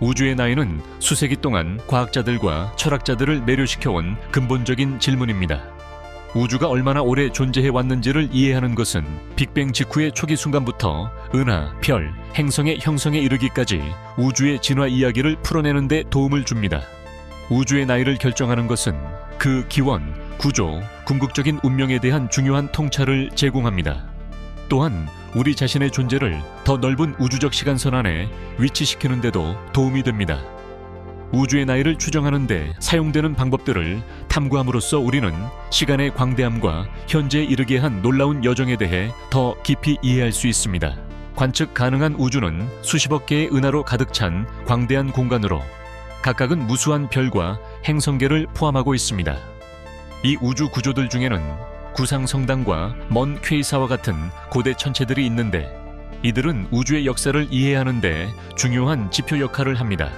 우주의 나이는 수세기 동안 과학자들과 철학자들을 매료시켜온 근본적인 질문입니다. 우주가 얼마나 오래 존재해 왔는지를 이해하는 것은 빅뱅 직후의 초기 순간부터 은하, 별, 행성의 형성에 이르기까지 우주의 진화 이야기를 풀어내는 데 도움을 줍니다. 우주의 나이를 결정하는 것은 그 기원, 구조, 궁극적인 운명에 대한 중요한 통찰을 제공합니다. 또한 우리 자신의 존재를 더 넓은 우주적 시간선 안에 위치시키는 데도 도움이 됩니다. 우주의 나이를 추정하는 데 사용되는 방법들을 탐구함으로써 우리는 시간의 광대함과 현재에 이르게 한 놀라운 여정에 대해 더 깊이 이해할 수 있습니다. 관측 가능한 우주는 수십억 개의 은하로 가득 찬 광대한 공간으로 각각은 무수한 별과 행성계를 포함하고 있습니다. 이 우주 구조들 중에는 구상 성당과 먼 퀘이사와 같은 고대 천체들이 있는데 이들은 우주의 역사를 이해하는 데 중요한 지표 역할을 합니다.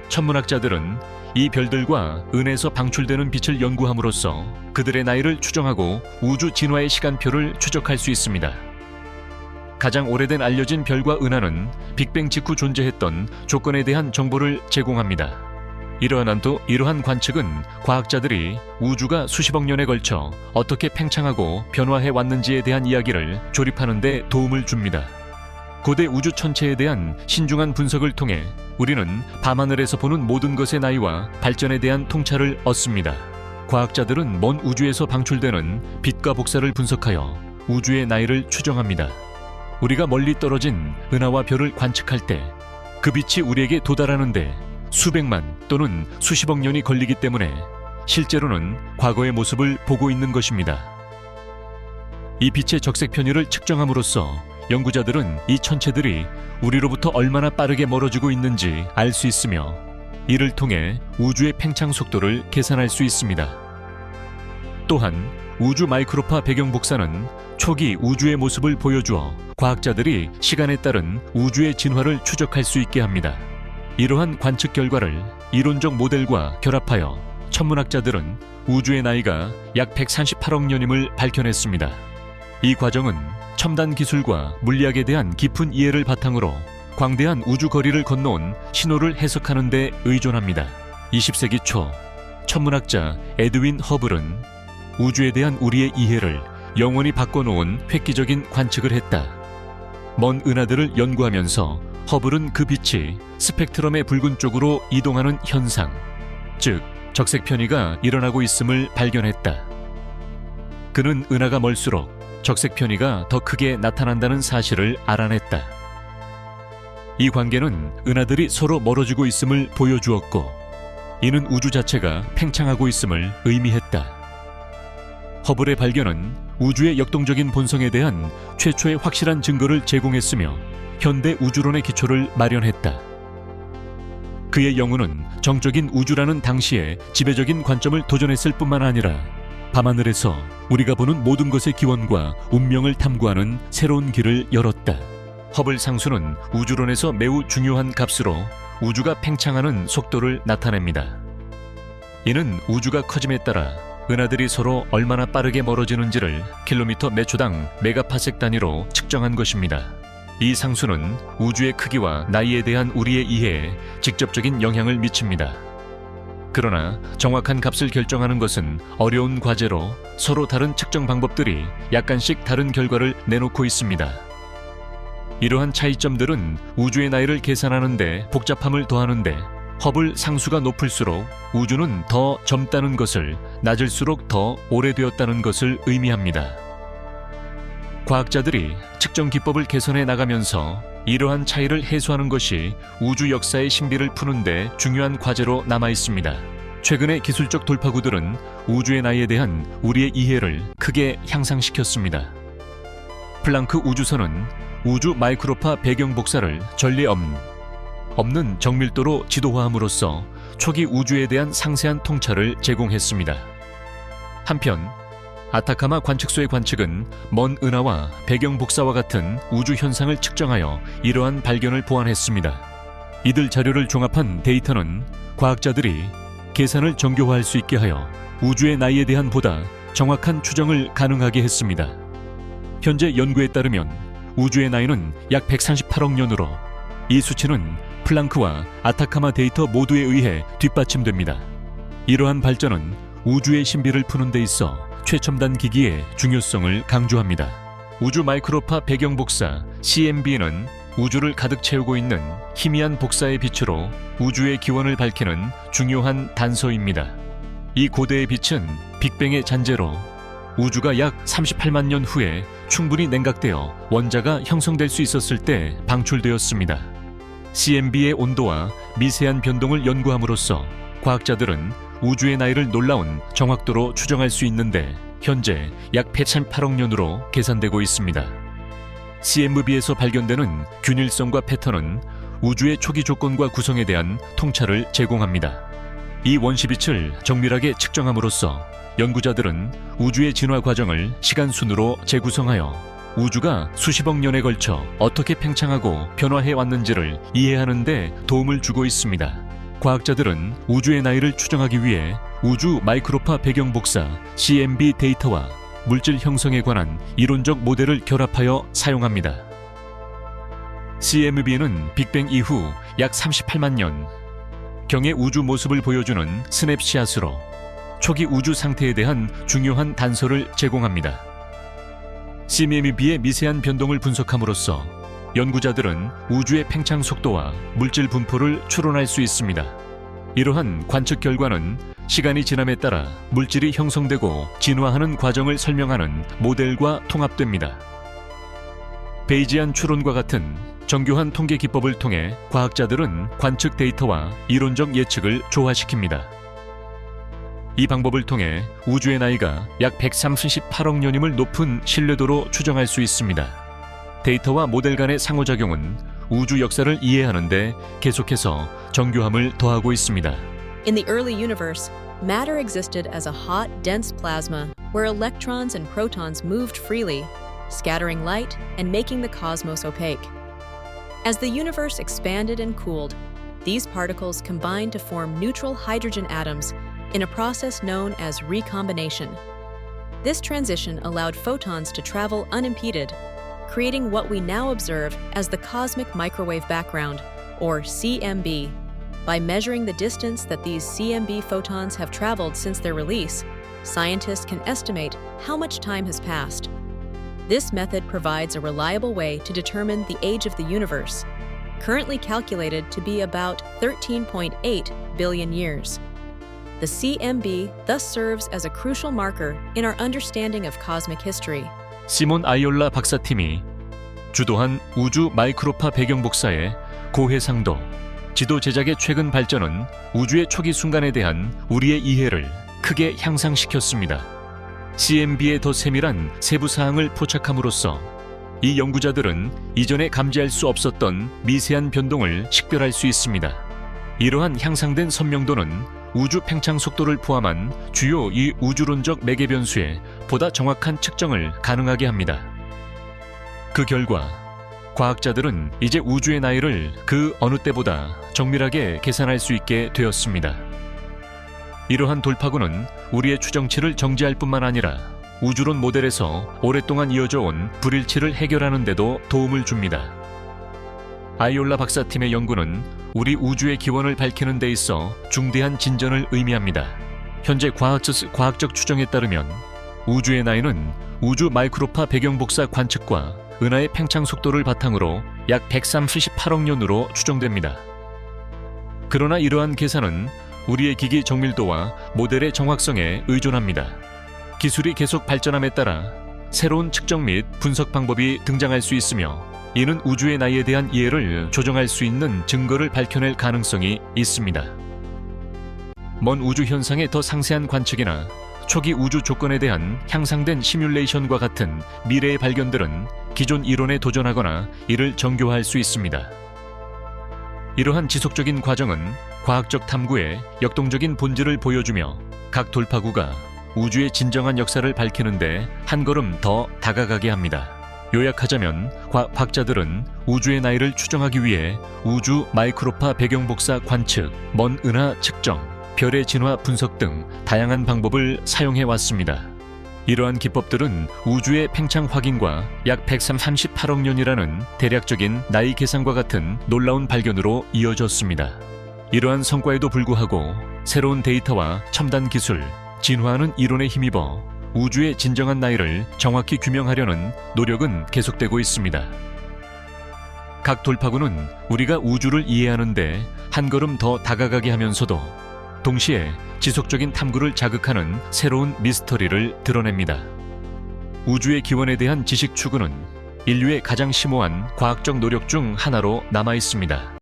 천문학자들은 이 별들과 은에서 방출되는 빛을 연구함으로써 그들의 나이를 추정하고 우주 진화의 시간표를 추적할 수 있습니다. 가장 오래된 알려진 별과 은하는 빅뱅 직후 존재했던 조건에 대한 정보를 제공합니다. 이러한 관측은 과학자들이 우주가 수십억 년에 걸쳐 어떻게 팽창하고 변화해 왔는지에 대한 이야기를 조립하는 데 도움을 줍니다. 고대 우주 천체에 대한 신중한 분석을 통해 우리는 밤하늘에서 보는 모든 것의 나이와 발전에 대한 통찰을 얻습니다. 과학자들은 먼 우주에서 방출되는 빛과 복사를 분석하여 우주의 나이를 추정합니다. 우리가 멀리 떨어진 은하와 별을 관측할 때 그 빛이 우리에게 도달하는데 수백만 또는 수십억 년이 걸리기 때문에 실제로는 과거의 모습을 보고 있는 것입니다. 이 빛의 적색 편의를 측정함으로써 연구자들은 이 천체들이 우리로부터 얼마나 빠르게 멀어지고 있는지 알 수 있으며 이를 통해 우주의 팽창 속도를 계산할 수 있습니다. 또한 우주 마이크로파 배경 복사는 초기 우주의 모습을 보여주어 과학자들이 시간에 따른 우주의 진화를 추적할 수 있게 합니다. 이러한 관측 결과를 이론적 모델과 결합하여 천문학자들은 우주의 나이가 약 138억 년임을 밝혀냈습니다. 이 과정은 첨단 기술과 물리학에 대한 깊은 이해를 바탕으로 광대한 우주 거리를 건너온 신호를 해석하는 데 의존합니다. 20세기 초 천문학자 에드윈 허블은 우주에 대한 우리의 이해를 영원히 바꿔놓은 획기적인 관측을 했다. 먼 은하들을 연구하면서 허블은 그 빛이 스펙트럼의 붉은 쪽으로 이동하는 현상, 즉 적색 편의가 일어나고 있음을 발견했다. 그는 은하가 멀수록 적색 편의가 더 크게 나타난다는 사실을 알아냈다. 이 관계는 은하들이 서로 멀어지고 있음을 보여주었고 이는 우주 자체가 팽창하고 있음을 의미했다. 허블의 발견은 우주의 역동적인 본성에 대한 최초의 확실한 증거를 제공했으며 현대 우주론의 기초를 마련했다. 그의 연구는 정적인 우주라는 당시의 지배적인 관점을 도전했을 뿐만 아니라 밤하늘에서 우리가 보는 모든 것의 기원과 운명을 탐구하는 새로운 길을 열었다. 허블 상수는 우주론에서 매우 중요한 값으로 우주가 팽창하는 속도를 나타냅니다. 이는 우주가 커짐에 따라 은하들이 서로 얼마나 빠르게 멀어지는지를 킬로미터 매 초당 메가파섹 단위로 측정한 것입니다. 이 상수는 우주의 크기와 나이에 대한 우리의 이해에 직접적인 영향을 미칩니다. 그러나 정확한 값을 결정하는 것은 어려운 과제로 서로 다른 측정 방법들이 약간씩 다른 결과를 내놓고 있습니다. 이러한 차이점들은 우주의 나이를 계산하는 데 복잡함을 더하는데 허블 상수가 높을수록 우주는 더 젊다는 것을, 낮을수록 더 오래되었다는 것을 의미합니다. 과학자들이 측정 기법을 개선해 나가면서 이러한 차이를 해소하는 것이 우주 역사의 신비를 푸는 데 중요한 과제로 남아 있습니다. 최근의 기술적 돌파구들은 우주의 나이에 대한 우리의 이해를 크게 향상시켰습니다. 플랑크 우주선은 우주 마이크로파 배경 복사를 전례 없는 정밀도로 지도화함으로써 초기 우주에 대한 상세한 통찰을 제공했습니다. 한편 아타카마 관측소의 관측은 먼 은하와 배경 복사와 같은 우주 현상을 측정하여 이러한 발견을 보완했습니다. 이들 자료를 종합한 데이터는 과학자들이 계산을 정교화할 수 있게 하여 우주의 나이에 대한 보다 정확한 추정을 가능하게 했습니다. 현재 연구에 따르면 우주의 나이는 약 138억 년으로 이 수치는 플랑크와 아타카마 데이터 모두에 의해 뒷받침됩니다. 이러한 발전은 우주의 신비를 푸는 데 있어 최첨단 기기의 중요성을 강조합니다. 우주 마이크로파 배경 복사 CMB는 우주를 가득 채우고 있는 희미한 복사의 빛으로 우주의 기원을 밝히는 중요한 단서입니다. 이 고대의 빛은 빅뱅의 잔재로 우주가 약 38만 년 후에 충분히 냉각되어 원자가 형성될 수 있었을 때 방출되었습니다. CMB의 온도와 미세한 변동을 연구함으로써 과학자들은 우주의 나이를 놀라운 정확도로 추정할 수 있는데 현재 약 138억 년으로 계산되고 있습니다. CMB에서 발견되는 균일성과 패턴은 우주의 초기 조건과 구성에 대한 통찰을 제공합니다. 이 원시빛을 정밀하게 측정함으로써 연구자들은 우주의 진화 과정을 시간순으로 재구성하여 우주가 수십억 년에 걸쳐 어떻게 팽창하고 변화해 왔는지를 이해하는 데 도움을 주고 있습니다. 과학자들은 우주의 나이를 추정하기 위해 우주 마이크로파 배경 복사 CMB 데이터와 물질 형성에 관한 이론적 모델을 결합하여 사용합니다. CMB는 빅뱅 이후 약 38만 년 경의 우주 모습을 보여주는 스냅샷으로 초기 우주 상태에 대한 중요한 단서를 제공합니다. CMB의 미세한 변동을 분석함으로써 연구자들은 우주의 팽창 속도와 물질 분포를 추론할 수 있습니다. 이러한 관측 결과는 시간이 지남에 따라 물질이 형성되고 진화하는 과정을 설명하는 모델과 통합됩니다. 베이지안 추론과 같은 정교한 통계 기법을 통해 과학자들은 관측 데이터와 이론적 예측을 조화시킵니다. 이 방법을 통해 우주의 나이가 약 138억 년임을 높은 신뢰도로 추정할 수 있습니다. 데이터와 모델 간의 상호작용은 우주 역사를 이해하는 데 계속해서 정교함을 더하고 있습니다. In the early universe, matter existed as a hot, dense plasma where electrons and protons moved freely, scattering light and making the cosmos opaque. As the universe expanded and cooled, these particles combined to form neutral hydrogen atoms in a process known as recombination. This transition allowed photons to travel unimpeded, creating what we now observe as the cosmic microwave background, or CMB. By measuring the distance that these CMB photons have traveled since their release, scientists can estimate how much time has passed. This method provides a reliable way to determine the age of the universe, currently calculated to be about 13.8 billion years. The CMB thus serves as a crucial marker in our understanding of cosmic history. 시몬 아이올라 박사팀이 주도한 우주 마이크로파 배경 복사의 고해상도 지도 제작의 최근 발전은 우주의 초기 순간에 대한 우리의 이해를 크게 향상시켰습니다. CMB의 더 세밀한 세부 사항을 포착함으로써 이 연구자들은 이전에 감지할 수 없었던 미세한 변동을 식별할 수 있습니다. 이러한 향상된 선명도는 우주 팽창 속도를 포함한 주요 이 우주론적 매개 변수의 보다 정확한 측정을 가능하게 합니다. 그 결과 과학자들은 이제 우주의 나이를 그 어느 때보다 정밀하게 계산할 수 있게 되었습니다. 이러한 돌파구는 우리의 추정치를 정지할 뿐만 아니라 우주론 모델에서 오랫동안 이어져 온 불일치를 해결하는 데도 도움을 줍니다. 아이올라 박사팀의 연구는 우리 우주의 기원을 밝히는 데 있어 중대한 진전을 의미합니다. 현재 과학적 추정에 따르면 우주의 나이는 우주 마이크로파 배경 복사 관측과 은하의 팽창 속도를 바탕으로 약 138억 년으로 추정됩니다. 그러나 이러한 계산은 우리의 기기 정밀도와 모델의 정확성에 의존합니다. 기술이 계속 발전함에 따라 새로운 측정 및 분석 방법이 등장할 수 있으며 이는 우주의 나이에 대한 이해를 조정할 수 있는 증거를 밝혀낼 가능성이 있습니다. 먼 우주 현상의 더 상세한 관측이나 초기 우주 조건에 대한 향상된 시뮬레이션과 같은 미래의 발견들은 기존 이론에 도전하거나 이를 정교화할 수 있습니다. 이러한 지속적인 과정은 과학적 탐구의 역동적인 본질을 보여주며 각 돌파구가 우주의 진정한 역사를 밝히는데 한 걸음 더 다가가게 합니다. 요약하자면 과학자들은 우주의 나이를 추정하기 위해 우주 마이크로파 배경 복사 관측, 먼 은하 측정, 별의 진화 분석 등 다양한 방법을 사용해 왔습니다. 이러한 기법들은 우주의 팽창 확인과 약 138억 년이라는 대략적인 나이 계산과 같은 놀라운 발견으로 이어졌습니다. 이러한 성과에도 불구하고 새로운 데이터와 첨단 기술, 진화하는 이론에 힘입어 우주의 진정한 나이를 정확히 규명하려는 노력은 계속되고 있습니다. 각 돌파구는 우리가 우주를 이해하는데 한 걸음 더 다가가게 하면서도 동시에 지속적인 탐구를 자극하는 새로운 미스터리를 드러냅니다. 우주의 기원에 대한 지식 추구는 인류의 가장 심오한 과학적 노력 중 하나로 남아 있습니다.